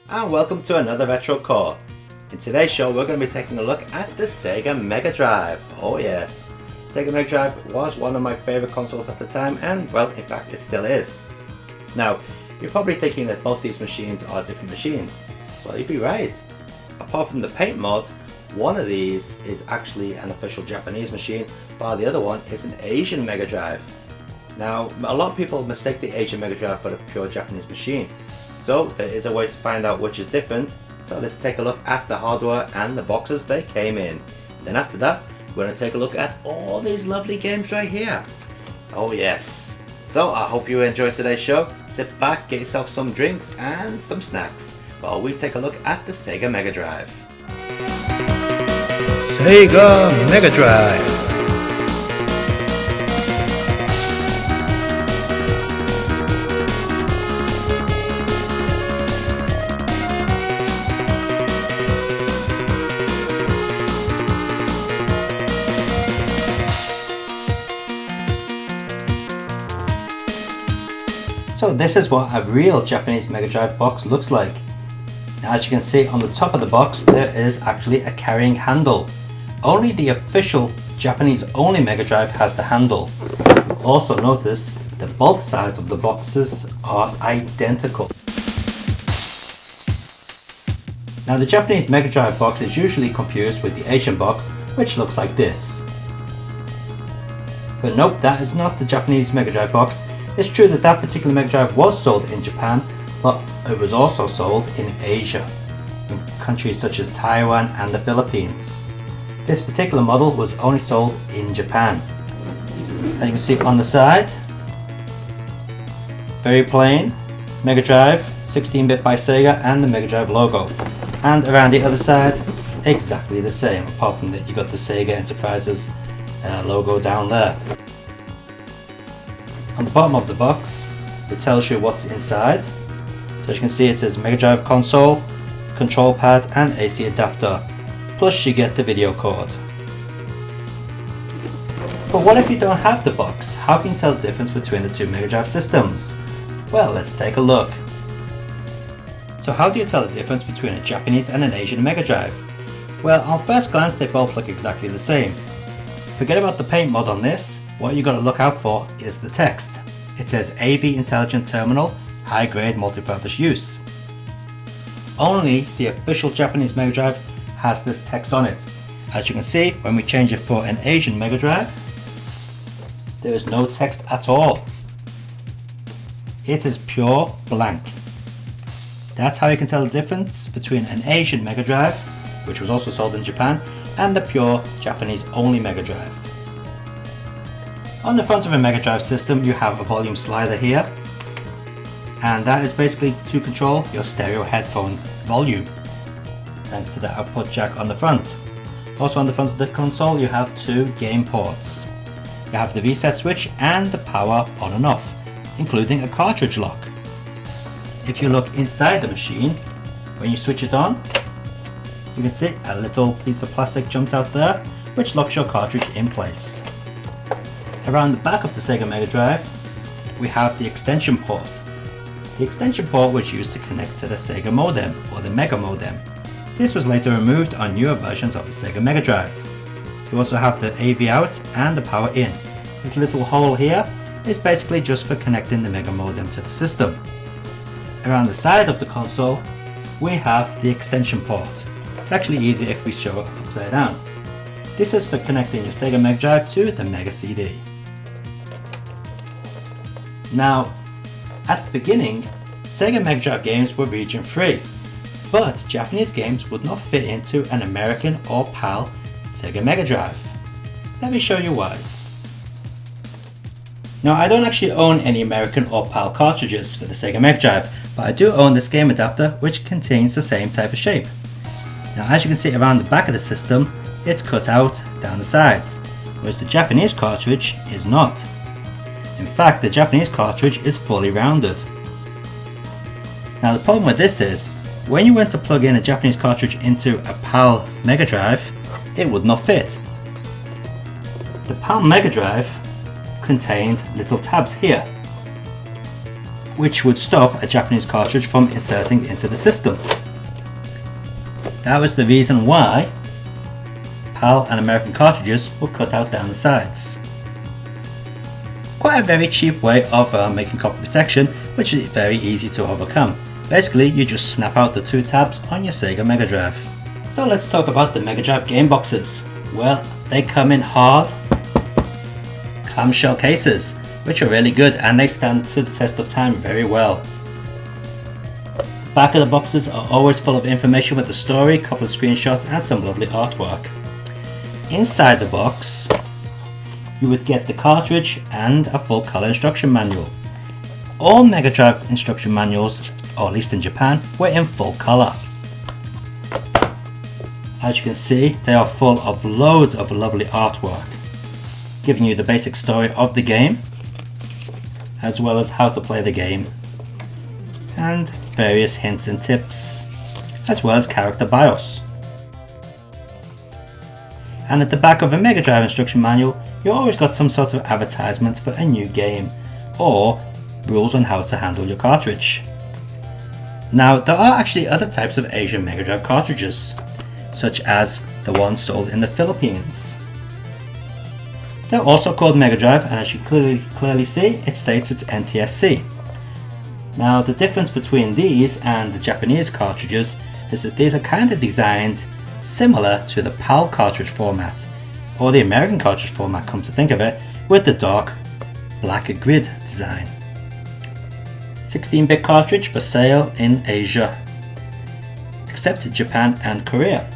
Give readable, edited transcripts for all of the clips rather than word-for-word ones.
And welcome to another Retro Core. In today's show we're going to be taking a look at the Sega Mega Drive. Oh yes, Sega Mega Drive was one of my favourite consoles at the time, and well, in fact it still is. Now, you're probably thinking that both these machines are different machines. Well, you'd be right. Apart from the paint mod, one of these is actually an official Japanese machine, while the other one is an Asian Mega Drive. Now, a lot of people mistake the Asian Mega Drive for a pure Japanese machine. So there is a way to find out which is different. So let's take a look at the hardware and the boxes they came in. Then after that, we're going to take a look at all these lovely games right here. Oh yes. So I hope you enjoyed today's show. Sit back, get yourself some drinks and some snacks while we take a look at the Sega Mega Drive. Sega Mega Drive. So this is what a real Japanese Mega Drive box looks like. Now, as you can see on the top of the box, there is actually a carrying handle. Only the official Japanese only Mega Drive has the handle. Also notice that both sides of the boxes are identical. Now, the Japanese Mega Drive box is usually confused with the Asian box, which looks like this. But nope, that is not the Japanese Mega Drive box. It's true that that particular Mega Drive was sold in Japan, but it was also sold in Asia, in countries such as Taiwan and the Philippines. This particular model was only sold in Japan. As you can see on the side, very plain, Mega Drive, 16-bit by Sega and the Mega Drive logo. And around the other side, exactly the same, apart from that you got the Sega Enterprises logo down there. On the bottom of the box, it tells you what's inside. So as you can see, it says Mega Drive console, control pad and AC adapter. Plus you get the video cord. But what if you don't have the box? How can you tell the difference between the two Mega Drive systems? Well, let's take a look. So how do you tell the difference between a Japanese and an Asian Mega Drive? Well, on first glance they both look exactly the same. Forget about the paint mod on this. What you got to look out for is the text. It says AV Intelligent Terminal, High Grade Multipurpose Use. Only the official Japanese Mega Drive has this text on it. As you can see, when we change it for an Asian Mega Drive, there is no text at all. It is pure blank. That's how you can tell the difference between an Asian Mega Drive, which was also sold in Japan, and the pure Japanese only Mega Drive. On the front of a Mega Drive system you have a volume slider here, and that is basically to control your stereo headphone volume, thanks to the output jack on the front. Also on the front of the console you have two game ports. You have the reset switch and the power on and off, including a cartridge lock. If you look inside the machine, when you switch it on, you can see a little piece of plastic jumps out there, which locks your cartridge in place. Around the back of the Sega Mega Drive, we have the extension port. The extension port was used to connect to the Sega modem, or the Mega modem. This was later removed on newer versions of the Sega Mega Drive. You also have the AV out and the power in. This little hole here is basically just for connecting the Mega modem to the system. Around the side of the console, we have the extension port. It's actually easier if we show it upside down. This is for connecting your Sega Mega Drive to the Mega CD. Now, at the beginning, Sega Mega Drive games were region free, but Japanese games would not fit into an American or PAL Sega Mega Drive. Let me show you why. Now, I don't actually own any American or PAL cartridges for the Sega Mega Drive, but I do own this game adapter which contains the same type of shape. Now as you can see around the back of the system, it's cut out down the sides, whereas the Japanese cartridge is not. In fact, the Japanese cartridge is fully rounded. Now the problem with this is, when you went to plug in a Japanese cartridge into a PAL Mega Drive, it would not fit. The PAL Mega Drive contained little tabs here, which would stop a Japanese cartridge from inserting into the system. That was the reason why PAL and American cartridges were cut out down the sides. Quite a very cheap way of making copy protection, which is very easy to overcome. Basically, you just snap out the two tabs on your Sega Mega Drive. So let's talk about the Mega Drive game boxes. Well, they come in hard clamshell cases, which are really good and they stand to the test of time very well. The back of the boxes are always full of information with the story, a couple of screenshots and some lovely artwork. Inside the box, you would get the cartridge and a full color instruction manual. All Mega Drive instruction manuals, or at least in Japan, were in full color. As you can see, they are full of loads of lovely artwork, giving you the basic story of the game, as well as how to play the game, and various hints and tips, as well as character BIOS. And at the back of a Mega Drive instruction manual, you always got some sort of advertisement for a new game, or rules on how to handle your cartridge. Now, there are actually other types of Asian Mega Drive cartridges, such as the ones sold in the Philippines. They're also called Mega Drive, and as you clearly see, it states it's NTSC. Now, the difference between these and the Japanese cartridges is that these are kind of designed similar to the PAL cartridge format, or the American cartridge format, come to think of it, with the dark black grid design. 16-bit cartridge for sale in Asia, except Japan and Korea.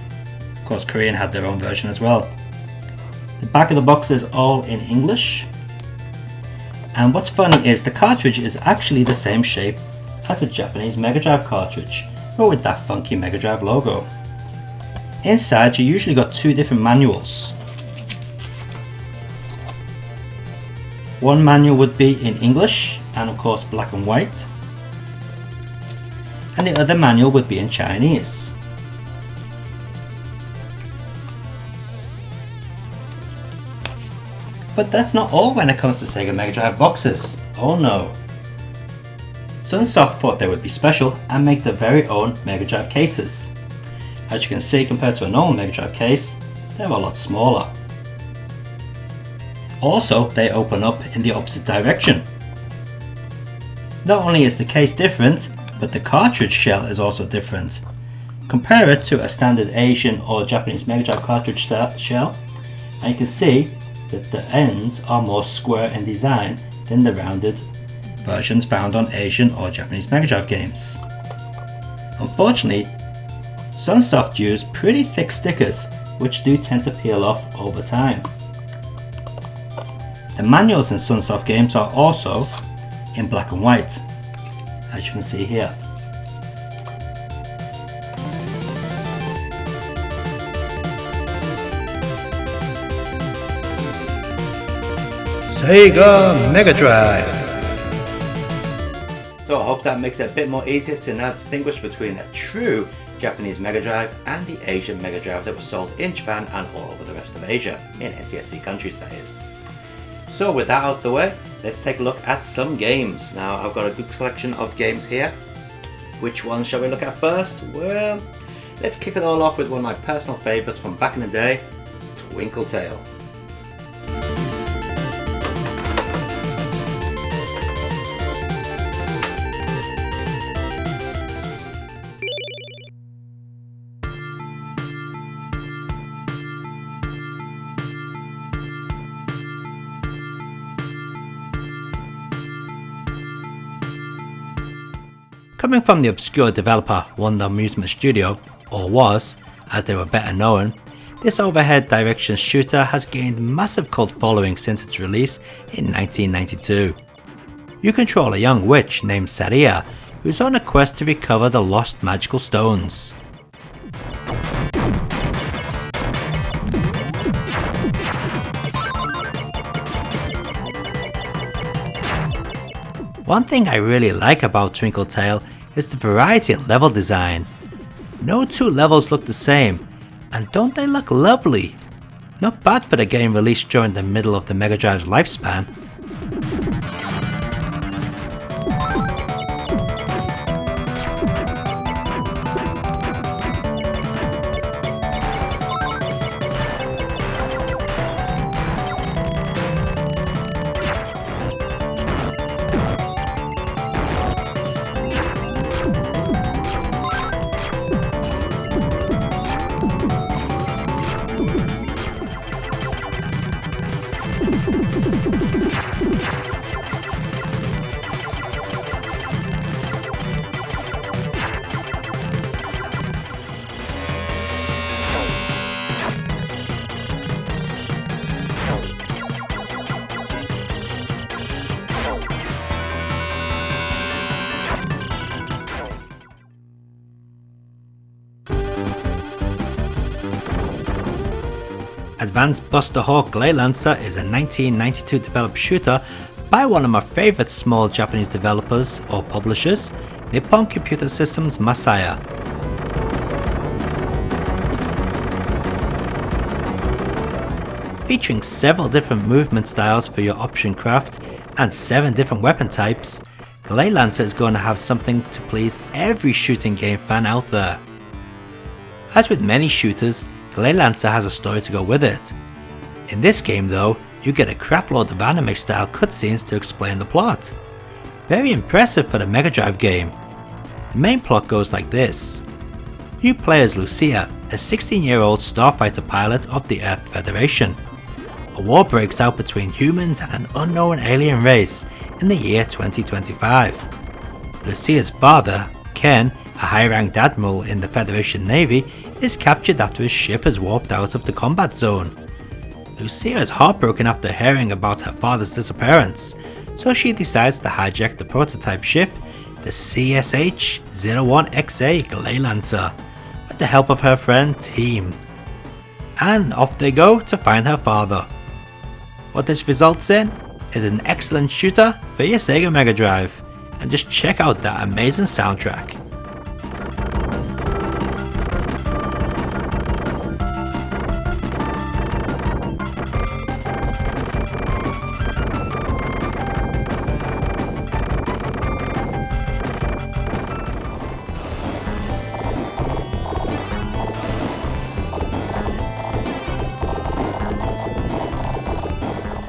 Of course, Korean had their own version as well. The back of the box is all in English, and what's funny is the cartridge is actually the same shape as a Japanese Mega Drive cartridge, but with that funky Mega Drive logo. Inside you usually got two different manuals. One manual would be in English and of course black and white, and the other manual would be in Chinese. But that's not all when it comes to Sega Mega Drive boxes. Oh no. Sunsoft thought they would be special and make their very own Mega Drive cases. As you can see, compared to a normal Mega Drive case, they're a lot smaller. Also, they open up in the opposite direction. Not only is the case different, but the cartridge shell is also different. Compare it to a standard Asian or Japanese Mega Drive cartridge shell, and you can see that the ends are more square in design than the rounded versions found on Asian or Japanese Mega Drive games. Unfortunately, Sunsoft used pretty thick stickers, which do tend to peel off over time. The manuals in Sunsoft games are also in black and white, as you can see here. Sega Mega Drive. So I hope that makes it a bit more easier to now distinguish between a true Japanese Mega Drive and the Asian Mega Drive that was sold in Japan and all over the rest of Asia, in NTSC countries that is. So with that out of the way, let's take a look at some games. Now I've got a good collection of games here. Which one shall we look at first? Well, let's kick it all off with one of my personal favourites from back in the day, Twinkle Tale. Coming from the obscure developer Wonder Amusement Studio, or was, as they were better known, this overhead direction shooter has gained massive cult following since its release in 1992. You control a young witch named Saria, who's on a quest to recover the lost magical stones. One thing I really like about Twinkle Tale is the variety in level design. No two levels look the same, and don't they look lovely? Not bad for the game released during the middle of the Mega Drive's lifespan. Advanced Buster Hawk Glay Lancer is a 1992 developed shooter by one of my favourite small Japanese developers or publishers, Nippon Computer Systems Masaya. Featuring several different movement styles for your option craft and 7 different weapon types, Glay Lancer is going to have something to please every shooting game fan out there. As with many shooters, Glay Lancer has a story to go with it. In this game though, you get a crapload of anime style cutscenes to explain the plot. Very impressive for the Mega Drive game. The main plot goes like this. You play as Alisia, a 16-year-old starfighter pilot of the Earth Federation. A war breaks out between humans and an unknown alien race in the year 2025. Lucia's father, Ken, a high-ranked admiral in the Federation Navy, is captured after his ship has warped out of the combat zone. Lucia is heartbroken after hearing about her father's disappearance, so she decides to hijack the prototype ship, the CSH-01XA Glay Lancer, with the help of her friend Team. And off they go to find her father. What this results in is an excellent shooter for your Sega Mega Drive, and just check out that amazing soundtrack.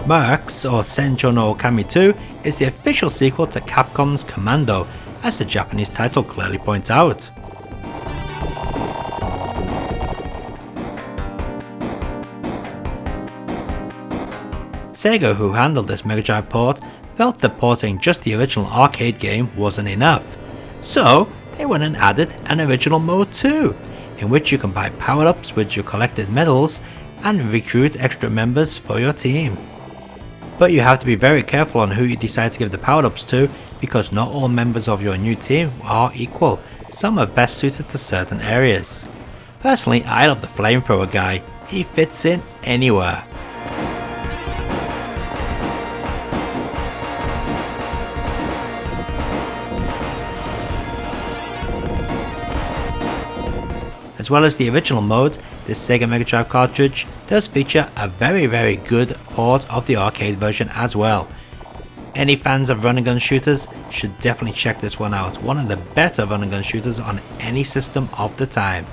Merks, or Senjo no Okami 2, is the official sequel to Capcom's Commando, as the Japanese title clearly points out. Sega, who handled this Mega Drive port, felt that porting just the original arcade game wasn't enough, so they went and added an original mode too, in which you can buy power-ups with your collected medals and recruit extra members for your team. But you have to be very careful on who you decide to give the power-ups to, because not all members of your new team are equal. Some are best suited to certain areas. Personally, I love the flamethrower guy. He fits in anywhere. As well as the original mode, this Sega Mega Drive cartridge does feature a very good port of the arcade version as well. Any fans of run and gun shooters should definitely check this one out, one of the better run and gun shooters on any system of the time.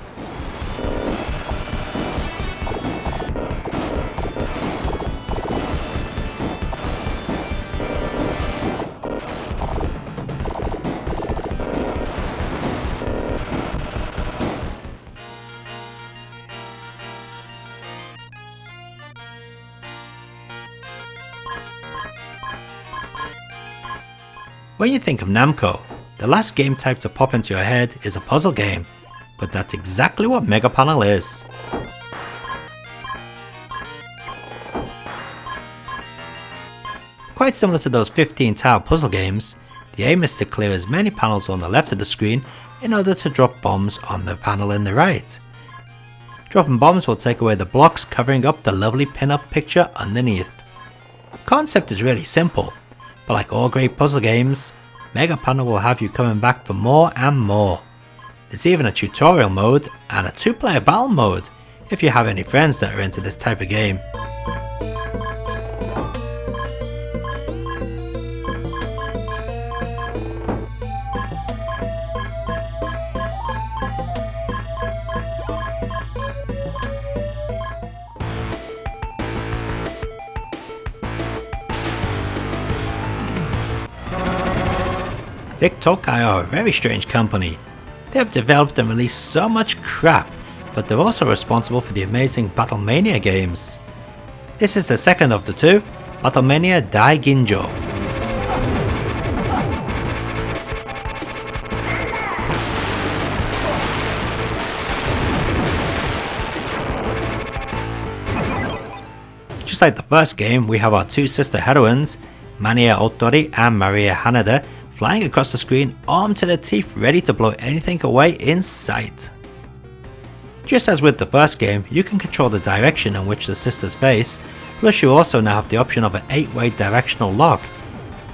When you think of Namco, the last game type to pop into your head is a puzzle game, but that's exactly what Mega Panel is. Quite similar to those 15-tile puzzle games, the aim is to clear as many panels on the left of the screen in order to drop bombs on the panel in the right. Dropping bombs will take away the blocks covering up the lovely pin-up picture underneath. The concept is really simple, but like all great puzzle games, Mega Panda will have you coming back for more and more. There's even a tutorial mode and a 2-player battle mode if you have any friends that are into this type of game. Vic Tokai are a very strange company. They have developed and released so much crap, but they're also responsible for the amazing Battle Mania games. This is the second of the two, Battle Mania Dai Ginjo. Just like the first game, we have our two sister heroines, Mania Otori and Maria Hanada, flying across the screen armed to the teeth, ready to blow anything away in sight. Just as with the first game, you can control the direction in which the sisters face, plus you also now have the option of an 8-way directional lock,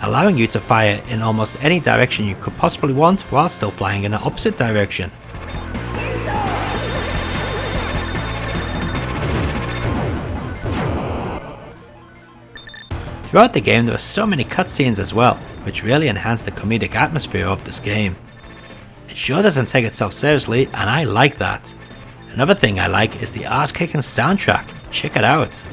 allowing you to fire in almost any direction you could possibly want while still flying in the opposite direction. Throughout the game there are so many cutscenes as well, which really enhance the comedic atmosphere of this game. It sure doesn't take itself seriously, and I like that. Another thing I like is the ass-kicking soundtrack. Check it out.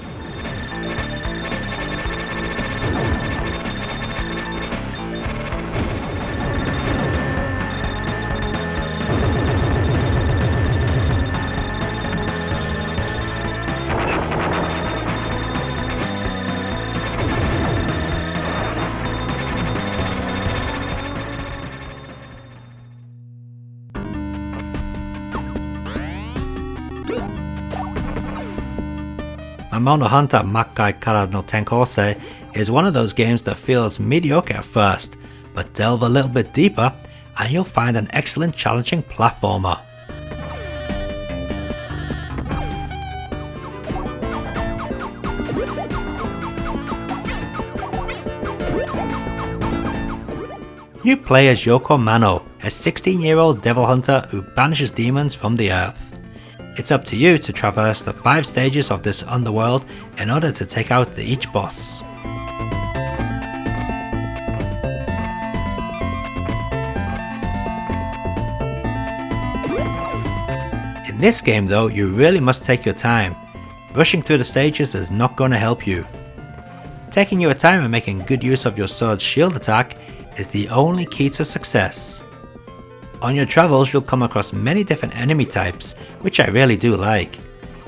Mamono Hunter Makkai Kara no Tenkosei is one of those games that feels mediocre at first, but delve a little bit deeper and you'll find an excellent challenging platformer. You play as Yoko Mano, a 16-year-old devil hunter who banishes demons from the earth. It's up to you to traverse the 5 stages of this underworld in order to take out each boss. In this game though, you really must take your time. Rushing through the stages is not going to help you. Taking your time and making good use of your sword's shield attack is the only key to success. On your travels you'll come across many different enemy types, which I really do like.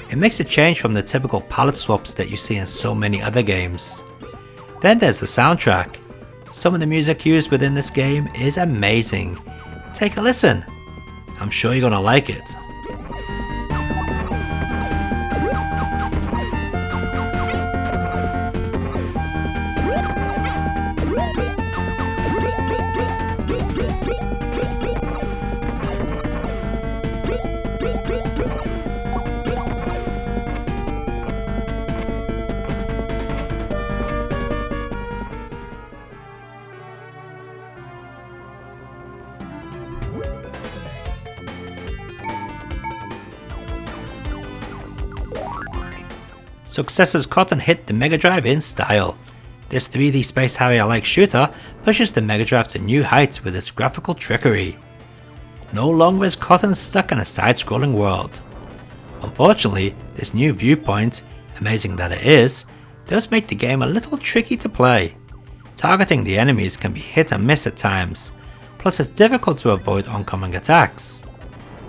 It makes a change from the typical palette swaps that you see in so many other games. Then there's the soundtrack. Some of the music used within this game is amazing. Take a listen. I'm sure you're gonna like it. Successors Cotton hit the Mega Drive in style. This 3D Space Harrier-like shooter pushes the Mega Drive to new heights with its graphical trickery. No longer is Cotton stuck in a side-scrolling world. Unfortunately, this new viewpoint, amazing that it is, does make the game a little tricky to play. Targeting the enemies can be hit and miss at times, plus it's difficult to avoid oncoming attacks.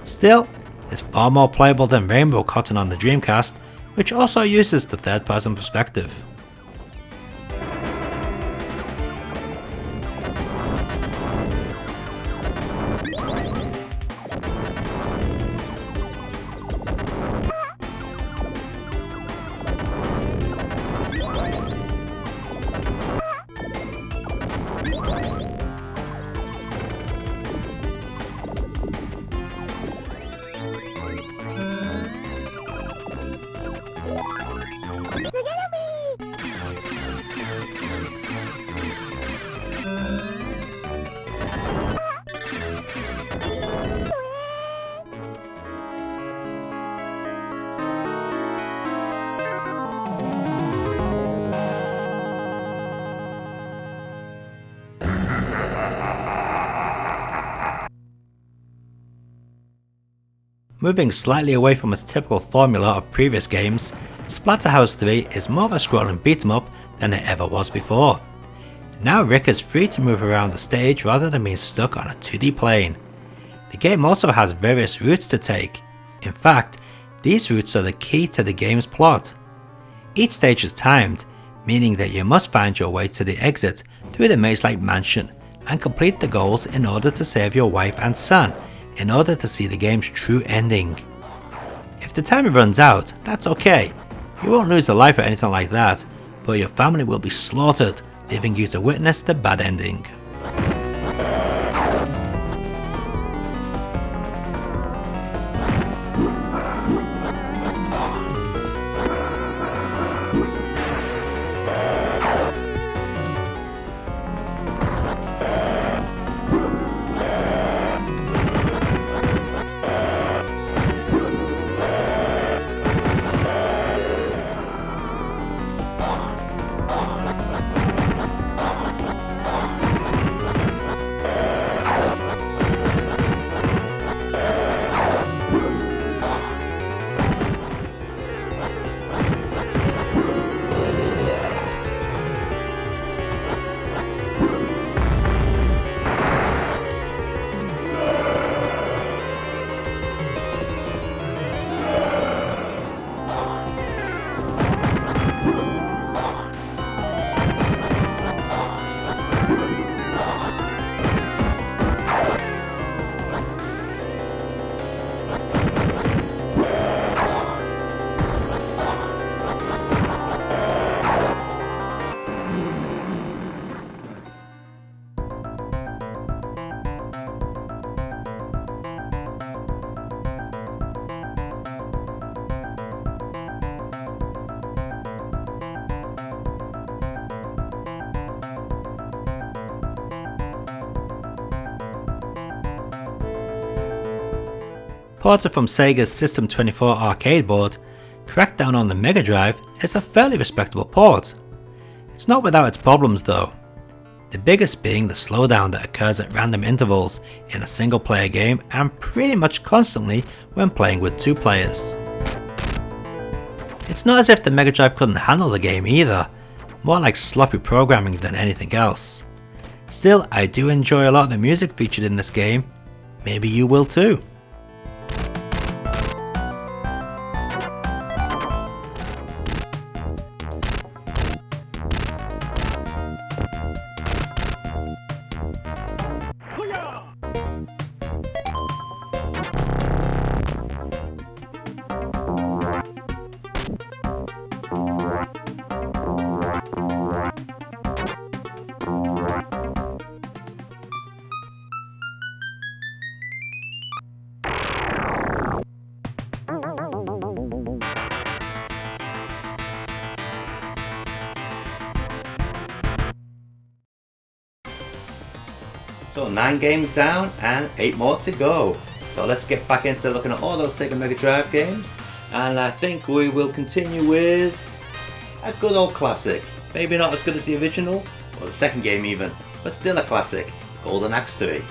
Still, it's far more playable than Rainbow Cotton on the Dreamcast, which also uses the third-person perspective. Moving slightly away from its typical formula of previous games, Splatter House 3 is more of a scrolling beat 'em up than it ever was before. Now Rick is free to move around the stage rather than being stuck on a 2D plane. The game also has various routes to take. In fact, these routes are the key to the game's plot. Each stage is timed, meaning that you must find your way to the exit through the maze-like mansion and complete the goals in order to save your wife and son, in order to see the game's true ending. If the timer runs out, that's okay. You won't lose a life or anything like that, but your family will be slaughtered, leaving you to witness the bad ending. Ported from Sega's System 24 arcade board, Crackdown on the Mega Drive is a fairly respectable port. It's not without its problems though, the biggest being the slowdown that occurs at random intervals in a single player game and pretty much constantly when playing with 2 players. It's not as if the Mega Drive couldn't handle the game either, more like sloppy programming than anything else. Still, I do enjoy a lot of the music featured in this game, maybe you will too. So 9 games down and 8 more to go. So let's get back into looking at all those Sega Mega Drive games, and I think we will continue with a good old classic. Maybe not as good as the original, or the second game even, but still a classic, Golden Axe 3.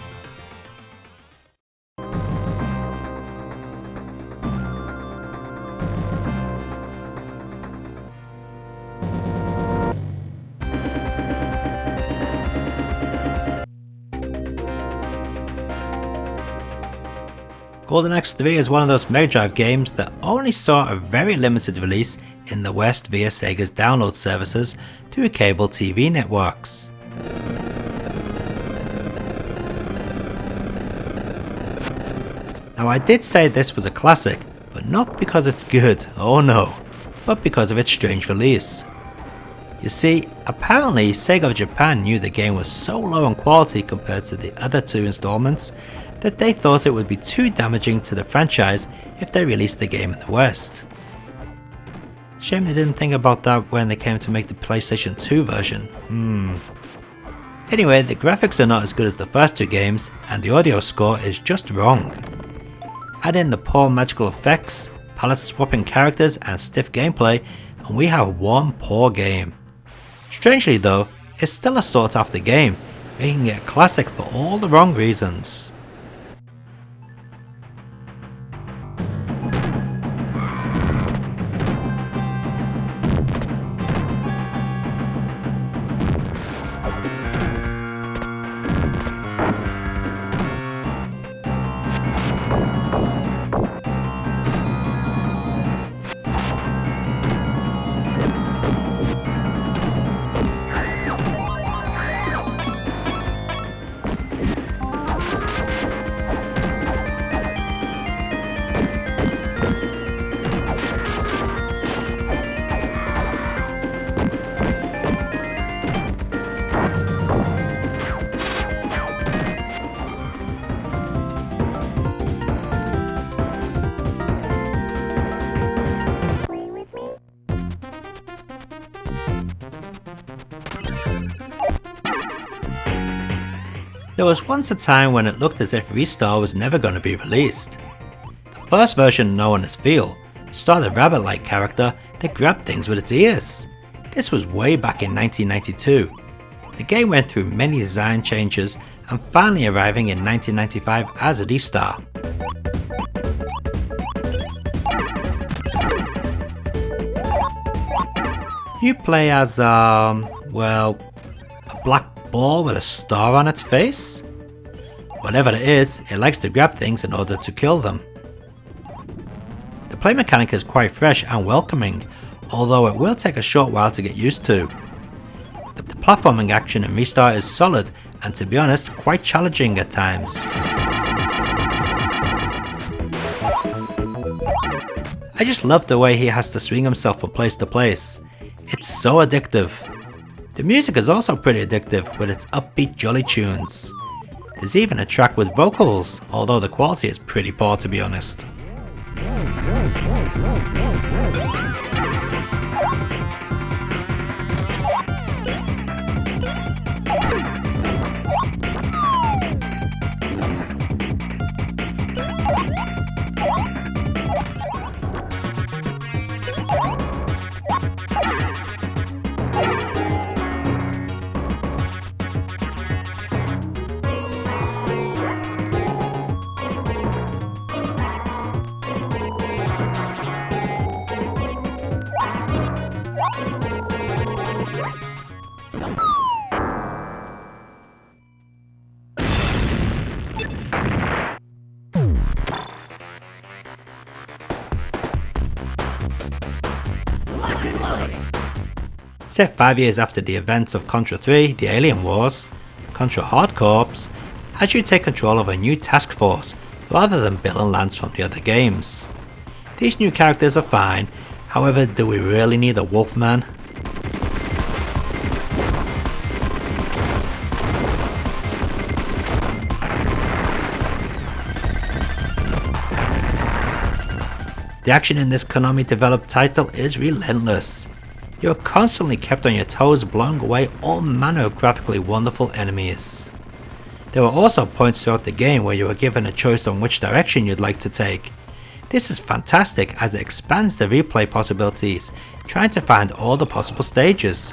Golden Axe 3 is one of those Mega Drive games that only saw a very limited release in the West via Sega's download services through cable TV networks. Now I did say this was a classic, but not because it's good, oh no, but because of its strange release. You see, apparently Sega of Japan knew the game was so low in quality compared to the other 2 installments that they thought it would be too damaging to the franchise if they released the game in the West. Shame they didn't think about that when they came to make the PlayStation 2 version. Anyway, the graphics are not as good as the first 2 games, and the audio score is just wrong. Add in the poor magical effects, palette swapping characters and stiff gameplay, and we have one poor game. Strangely though, it's still a sought after game, making it a classic for all the wrong reasons. There was once a time when it looked as if Ristar was never going to be released. The first version, known as Feel, starred a rabbit-like character that grabbed things with its ears. This was way back in 1992. The game went through many design changes and finally arriving in 1995 as a Ristar. You play as, well, a black ball with a star on its face? Whatever it is, it likes to grab things in order to kill them. The play mechanic is quite fresh and welcoming, although it will take a short while to get used to. The platforming action in Ristar is solid and, to be honest, quite challenging at times. I just love the way he has to swing himself from place to place. It's so addictive. The music is also pretty addictive with its upbeat jolly tunes. There's even a track with vocals, although the quality is pretty poor, to be honest. Set 5 years after the events of Contra 3, the Alien Wars, Contra Hard Corps has you take control of a new task force rather than Bill and Lance from the other games. These new characters are fine, however, do we really need a Wolfman? The action in this Konami developed title is relentless. You are constantly kept on your toes, blowing away all manner of graphically wonderful enemies. There are also points throughout the game where you are given a choice on which direction you'd like to take. This is fantastic as it expands the replay possibilities, trying to find all the possible stages.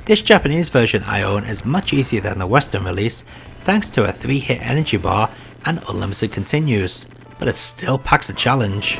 This Japanese version I own is much easier than the Western release thanks to a 3-hit energy bar and unlimited continues, but it still packs a challenge.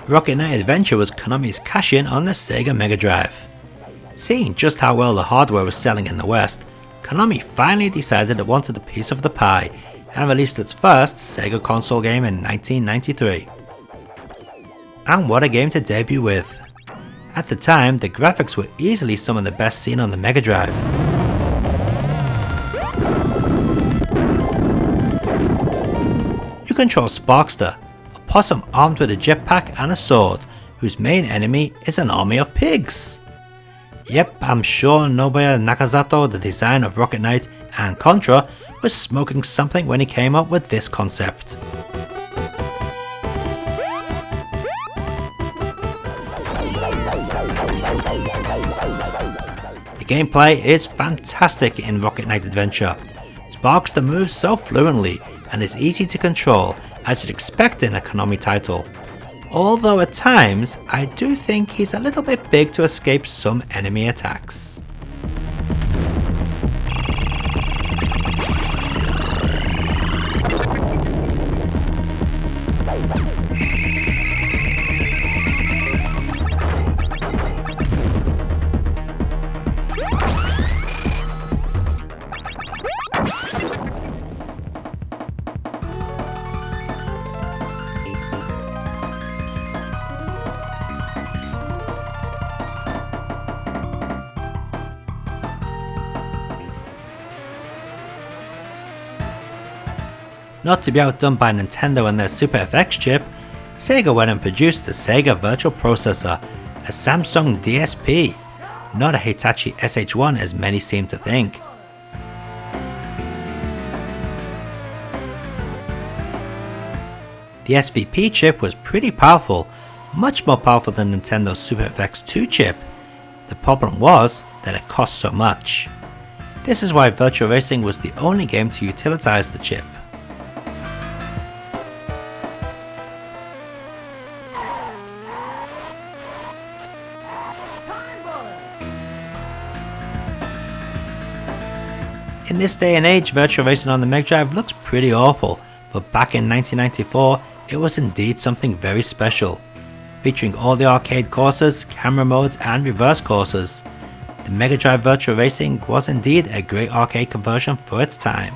Rocket Knight Adventure was Konami's cash-in on the Sega Mega Drive. Seeing just how well the hardware was selling in the West, Konami finally decided it wanted a piece of the pie and released its first Sega console game in 1993. And what a game to debut with! At the time, the graphics were easily some of the best seen on the Mega Drive. You control Sparkster, a possum armed with a jetpack and a sword, whose main enemy is an army of pigs. Yep, I'm sure Nobuya Nakazato, the designer of Rocket Knight and Contra, was smoking something when he came up with this concept. The gameplay is fantastic in Rocket Knight Adventure. Sparkster moves so fluently and is easy to control as you'd expect in a Konami title. although at times I do think he's a little bit big to escape some enemy attacks. Not to be outdone by Nintendo and their Super FX chip, Sega went and produced the Sega Virtual Processor, a Samsung DSP, not a Hitachi SH1 as many seem to think. The SVP chip was pretty powerful, much more powerful than Nintendo's Super FX2 chip. The problem was that it cost so much. This is why Virtua Racing was the only game to utilize the chip. In this day and age, Virtua Racing on the Mega Drive looks pretty awful, but back in 1994, it was indeed something very special, featuring all the arcade courses, camera modes and reverse courses. The Mega Drive Virtua Racing was indeed a great arcade conversion for its time.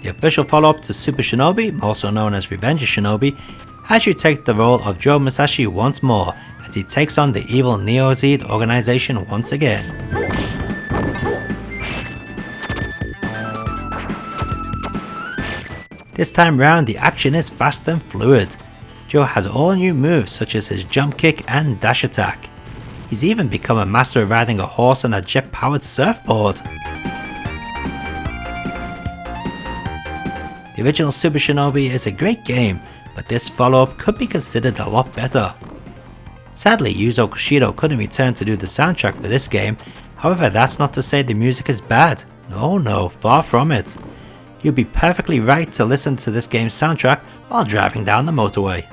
The official follow-up to Super Shinobi, also known as Revenge of Shinobi, has you take the role of Joe Musashi once more as he takes on the evil Neo-Z organization once again. This time round the action is fast and fluid. Joe has all new moves such as his jump kick and dash attack. He's even become a master of riding a horse on a jet-powered surfboard. The original Super Shinobi is a great game, but this follow-up could be considered a lot better. Sadly, Yuzo Koshiro couldn't return to do the soundtrack for this game, however that's not to say the music is bad. No, far from it. You'd be perfectly right to listen to this game's soundtrack while driving down the motorway.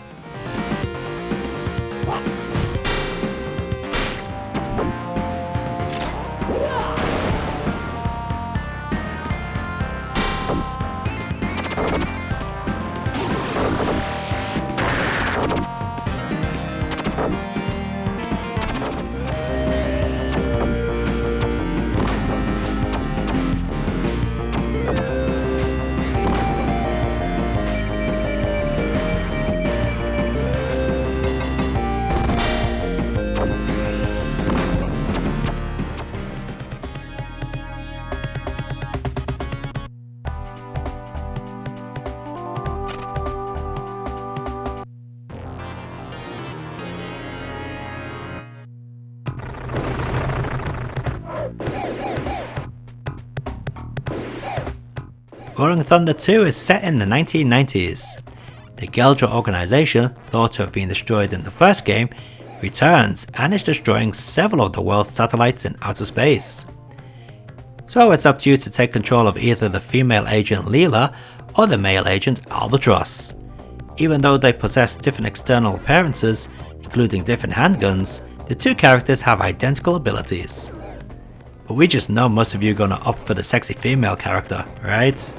Rolling Thunder 2 is set in the 1990s. The Geldra organization, thought to have been destroyed in the first game, returns and is destroying several of the world's satellites in outer space. So it's up to you to take control of either the female agent Leela or the male agent Albatross. Even though they possess different external appearances, including different handguns, the two characters have identical abilities. But we just know most of you are gonna opt for the sexy female character, right?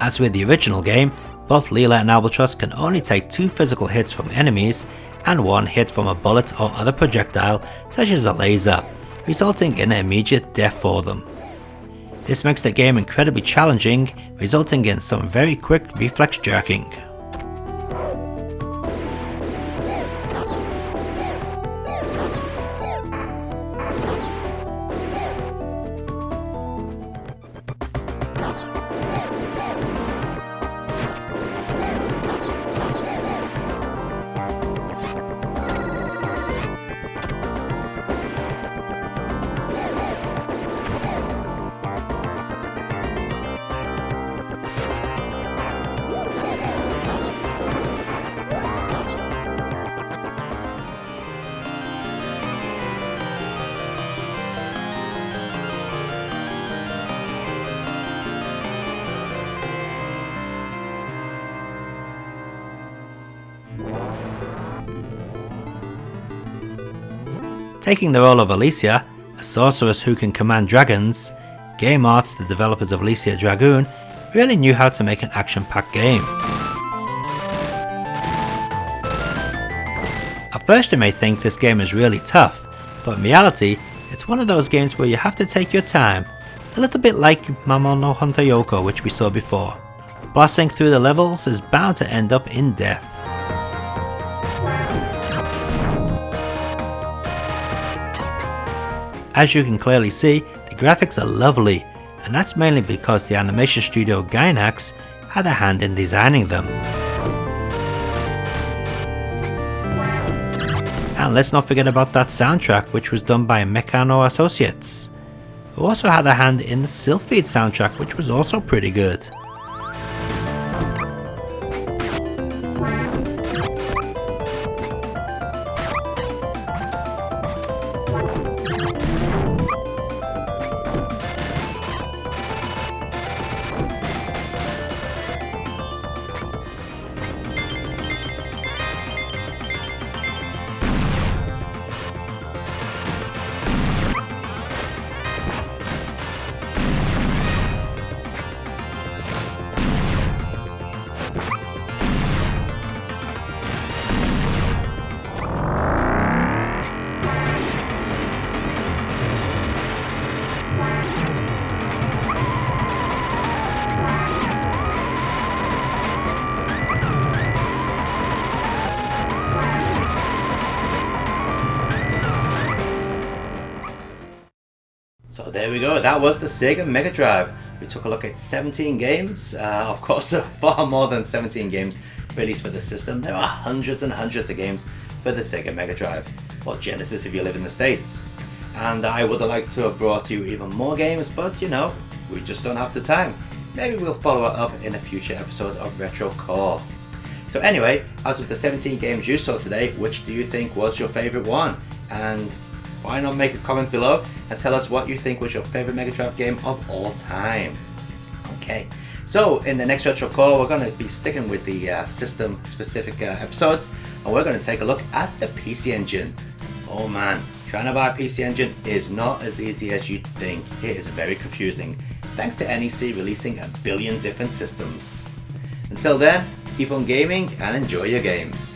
As with the original game, both Leela and Albatross can only take 2 physical hits from enemies and 1 hit from a bullet or other projectile such as a laser, resulting in immediate death for them. This makes the game incredibly challenging, resulting in some very quick reflex jerking. taking the role of Alisia, a sorceress who can command dragons. Game Arts, the developers of Alisia Dragoon, really knew how to make an action-packed game. At first you may think this game is really tough, but in reality, it's one of those games where you have to take your time, a little bit like Mamono no Hunter Yoko, which we saw before. Blasting through the levels is bound to end up in death. As you can clearly see, the graphics are lovely, and that's mainly because the animation studio Gainax had a hand in designing them. And let's not forget about that soundtrack, which was done by Meccano Associates, who also had a hand in the Sylphid soundtrack, which was also pretty good. So there we go, that was the Sega Mega Drive. We took a look at 17 games. Of course, there are far more than 17 games released for the system. There are hundreds and hundreds of games for the Sega Mega Drive, or Genesis if you live in the States. And I would have liked to have brought you even more games, but you know, we just don't have the time. Maybe we'll follow it up in a future episode of Retro Core. So anyway, out of the 17 games you saw today, which do you think was your favourite one? And why not make a comment below and tell us what you think was your favourite Mega Drive game of all time. Okay, so in the next Retro Core we're going to be sticking with the system specific episodes, and we're going to take a look at the PC Engine. Oh man, trying to buy a PC Engine is not as easy as you'd think. It is very confusing, thanks to NEC releasing a billion different systems. Until then, keep on gaming and enjoy your games.